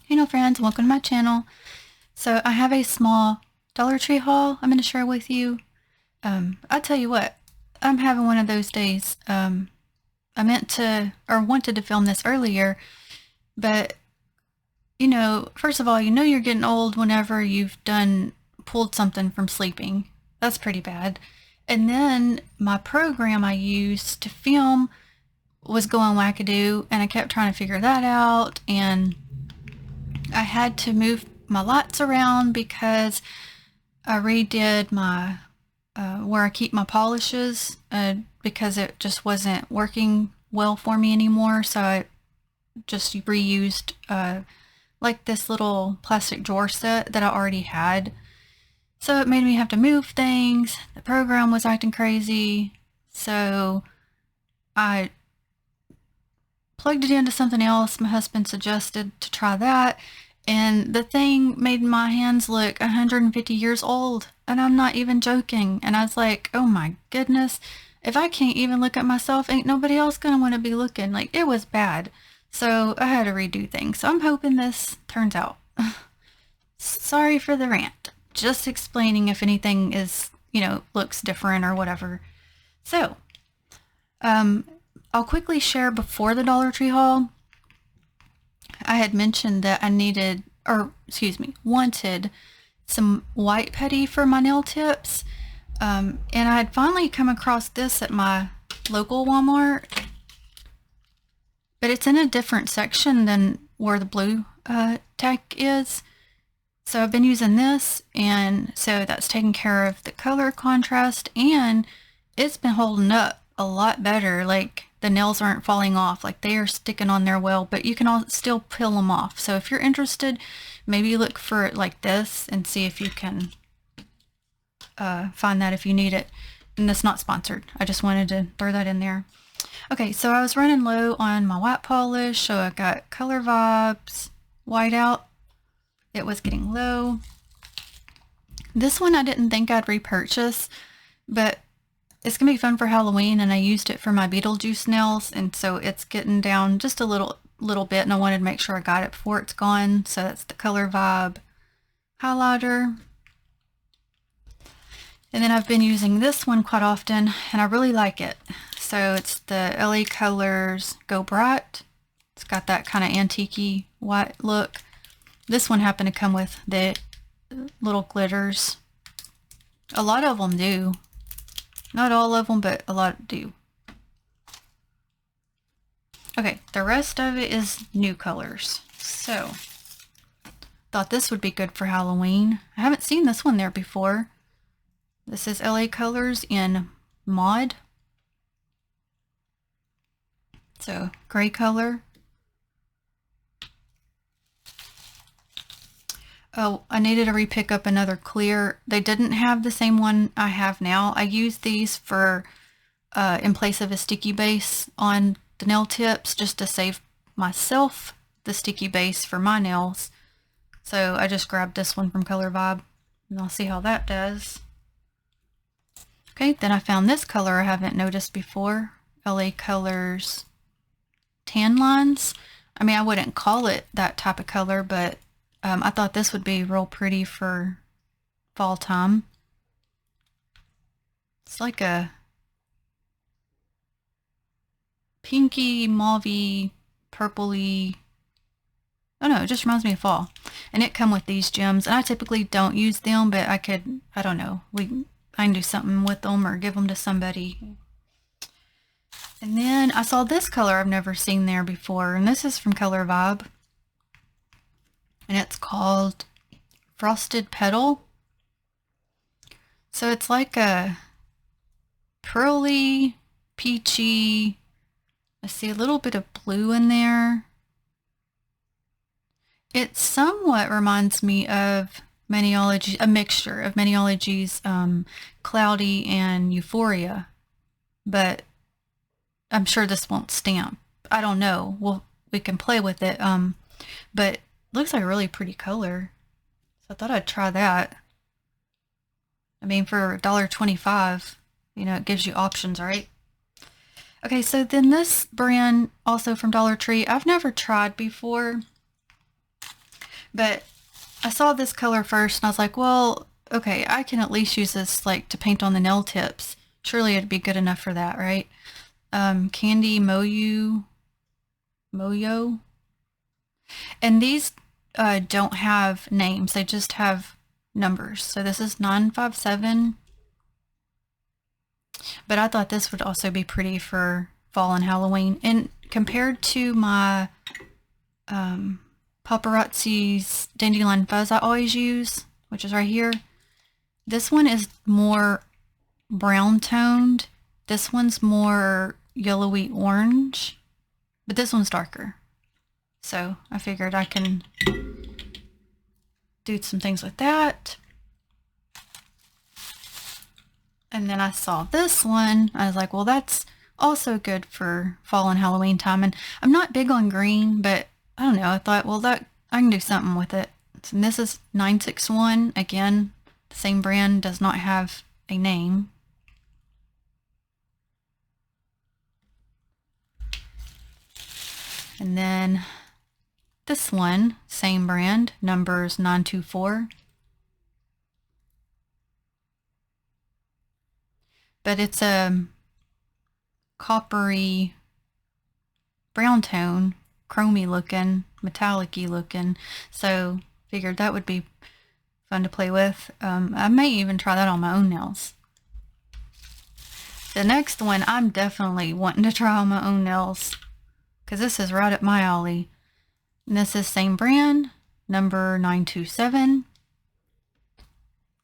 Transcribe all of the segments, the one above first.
Hey no friends, welcome to my channel. So I have a small Dollar Tree haul I'm going to share with you. I'll tell you what, I'm having one of those days. I meant to, or wanted to film this earlier, but first of all, you're getting old whenever you've pulled something from sleeping. That's pretty bad. And then my program I used to film was going wackadoo, and I kept trying to figure that out, and I had to move my lights around because I redid my where I keep my polishes because it just wasn't working well for me anymore. So I just reused like this little plastic drawer set that I already had. So it made me have to move things. The program was acting crazy. So I plugged it into something else. My husband suggested to try that, and the thing made my hands look 150 years old, and I'm not even joking. And I was like, oh my goodness, if I can't even look at myself, ain't nobody else gonna want to be looking. Like, it was bad. So I had to redo things. So I'm hoping this turns out. Sorry for the rant. Just explaining if anything is, looks different or whatever. So, I'll quickly share before the Dollar Tree haul. I had mentioned that I wanted some white putty for my nail tips. And I had finally come across this at my local Walmart, but it's in a different section than where the blue tack is. So I've been using this, and so that's taking care of the color contrast, and it's been holding up a lot better. Like, the nails aren't falling off, like they are sticking on there well, but you can still peel them off. So if you're interested, maybe look for it like this and see if you can find that if you need it. And that's not sponsored. I just wanted to throw that in there. Okay, so I was running low on my white polish, so I got Color Vibes white out. It was getting low. This one I didn't think I'd repurchase, but it's gonna be fun for Halloween, and I used it for my Beetlejuice nails, and so it's getting down just a little bit, and I wanted to make sure I got it before it's gone. So that's the Color Vibe highlighter. And then I've been using this one quite often, and I really like it. So it's the LA Colors Go Bright. It's got that kind of antique-y white look. This one happened to come with the little glitters. A lot of them do. Not all of them, but a lot do. Okay, the rest of it is new colors. So, thought this would be good for Halloween. I haven't seen this one there before. This is LA Colors in Mod. So, gray color. Oh, I needed to re-pick up another clear. They didn't have the same one I have now. I use these for in place of a sticky base on the nail tips, just to save myself the sticky base for my nails. So I just grabbed this one from Color Vibe, and I'll see how that does. Okay, then I found this color I haven't noticed before. LA Colors Tan Lines. I mean, I wouldn't call it that type of color, but I thought this would be real pretty for fall time. It's like a pinky, mauvey, purpley. Oh no, it just reminds me of fall. And it come with these gems, and I typically don't use them, but I don't know, I can do something with them or give them to somebody. And then I saw this color I've never seen there before, and this is from Color Vibe. And it's called Frosted Petal. So it's like a pearly, peachy, I see a little bit of blue in there. It somewhat reminds me of Maniology, a mixture of Maniology's Cloudy and Euphoria, but I'm sure this won't stamp. I don't know. We can play with it, but looks like a really pretty color, so I thought I'd try that. I mean, for $1.25, it gives you options, right? Okay, so then this brand, also from Dollar Tree, I've never tried before. But I saw this color first and I was like, well, okay, I can at least use this like to paint on the nail tips. Surely it'd be good enough for that, right? Candy Moyo. And these don't have names. They just have numbers. So this is 957. But I thought this would also be pretty for fall and Halloween. And compared to my Paparazzi's Dandelion Fuzz I always use, which is right here, this one is more brown toned. This one's more yellowy orange, but this one's darker. So I figured I can do some things with that. And then I saw this one. I was like, well, that's also good for fall and Halloween time. And I'm not big on green, but I don't know. I thought, well, that I can do something with it. And this is 961. Again, the same brand, does not have a name. And then this one, same brand, numbers 924. But it's a coppery brown tone, chromy looking, metallic-y looking. So figured that would be fun to play with. I may even try that on my own nails. The next one I'm definitely wanting to try on my own nails because this is right up my alley. And this is same brand, number 927.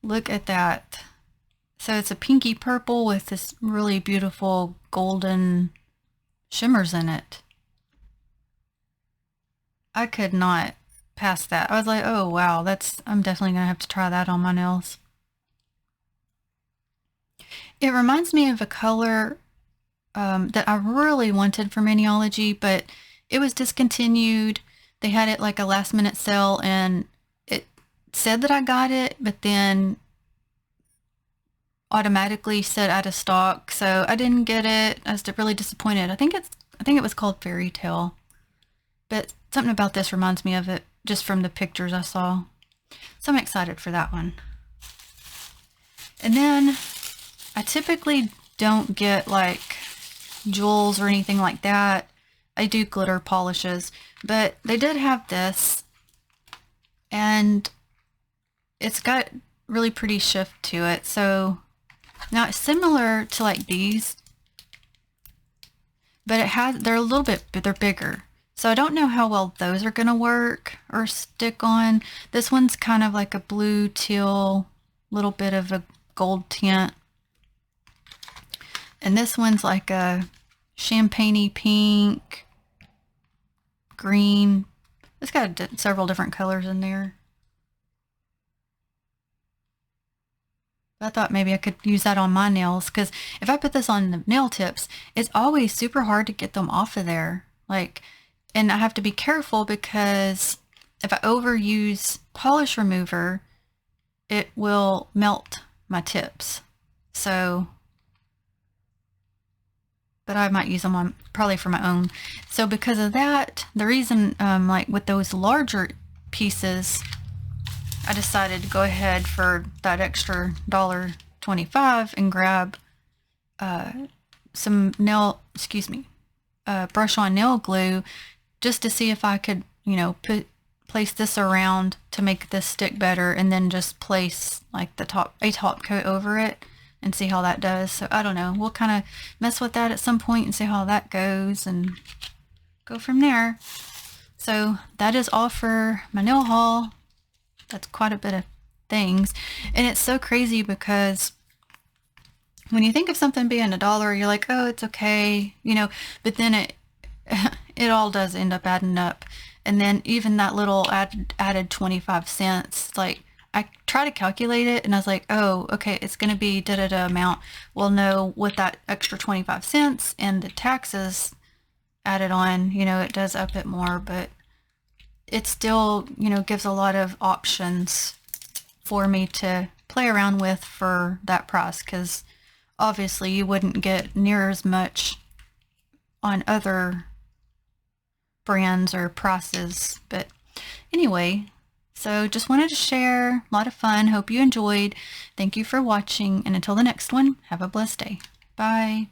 Look at that. So it's a pinky purple with this really beautiful golden shimmers in it. I could not pass that. I was like, oh wow, I'm definitely gonna have to try that on my nails. It reminds me of a color that I really wanted from Maniology, but it was discontinued. They had it like a last minute sale and it said that I got it, but then automatically said out of stock, so I didn't get it. I was really disappointed. I think it was called Fairy Tale, but something about this reminds me of it just from the pictures I saw. So I'm excited for that one. And then I typically don't get like jewels or anything like that. I do glitter polishes, but they did have this and it's got really pretty shift to it. So now it's similar to like these, but they're a little bit, they're bigger. So I don't know how well those are going to work or stick on. This one's kind of like a blue teal, little bit of a gold tint. And this one's like a champagne-y pink, green. It's got several different colors in there. I thought maybe I could use that on my nails because if I put this on the nail tips, it's always super hard to get them off of there. And I have to be careful because if I overuse polish remover, it will melt my tips. So, but I might use them on probably for my own. So because of that, the reason like with those larger pieces, I decided to go ahead for that extra $1.25 and grab some brush on nail glue just to see if I could, place this around to make this stick better and then just place like a top coat over it and see how that does. So I don't know. We'll kind of mess with that at some point and see how that goes and go from there. So that is all for my nail haul. That's quite a bit of things. And it's so crazy because when you think of something being $1, you're like, oh, it's okay, but then it all does end up adding up. And then even that little added 25 cents, like I try to calculate it and I was like, oh, okay, it's going to be da-da-da amount. Well, no, with that extra 25 cents and the taxes added on, it does up it more, but it still, gives a lot of options for me to play around with for that price, because obviously you wouldn't get near as much on other brands or prices. But anyway, So just wanted to share. A lot of fun. Hope you enjoyed. Thank you for watching. And until the next one, have a blessed day. Bye.